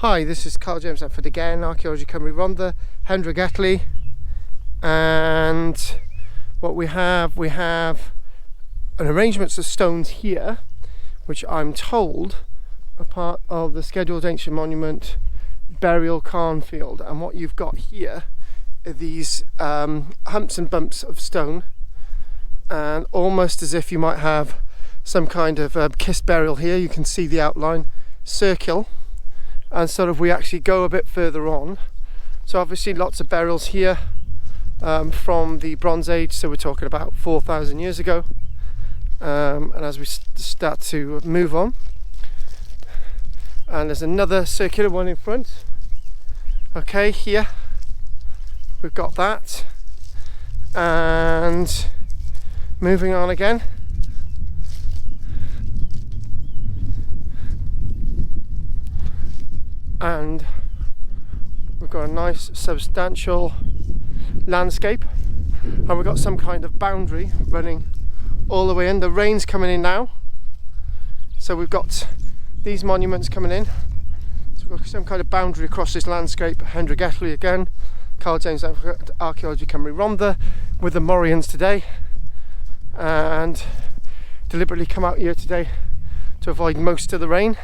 Hi, this is KARL-JAMES Nant-y-Gwyddon again, Archaeology Cymru, Rhondda, Hendre Gelli, and what we have an arrangement of stones here, which I'm told are part of the Scheduled Ancient Monument burial cairn field. And what you've got here are these humps and bumps of stone, and almost as if you might have some kind of kist burial here. You can see the outline, circle, and sort of we actually go a bit further on. So obviously lots of burials here from the Bronze Age, so we're talking about 4,000 years ago. And as we start to move on, and there's another circular one in front. Okay, here we've got that, and moving on again. And we've got a nice substantial landscape, and we've got some kind of boundary running all the way in. The rain's coming in now, so we've got these monuments coming in, so we've got some kind of boundary across this landscape. Hendre Gelli again, KARL-JAMES Archaeology Cymru, Rhondda, with the Morians today, and deliberately come out here today to avoid most of the rain.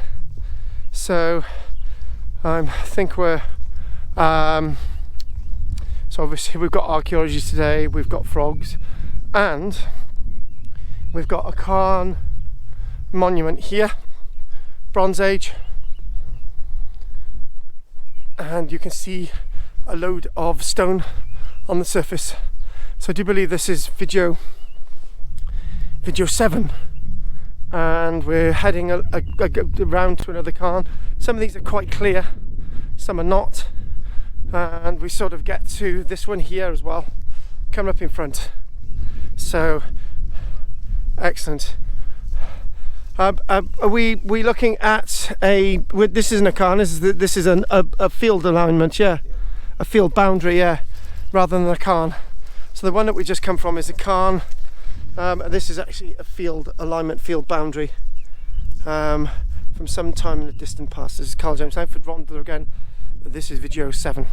So I think we're so obviously we've got archaeology today, we've got frogs, and we've got a cairn monument here, Bronze Age, and you can see a load of stone on the surface. So I do believe this is video 7, and we're heading around to another cairn. Some of these are quite clear, some are not, and we sort of get to this one here as well, coming up in front. So excellent. Are we looking at this isn't a cairn, this is a field alignment, yeah, a field boundary, yeah, rather than a cairn. So the one that we just come from is a cairn. This is actually a field alignment, field boundary from some time in the distant past. This is KARL-JAMES Nant-y-Gwyddon, Rhondda again. This is video 7.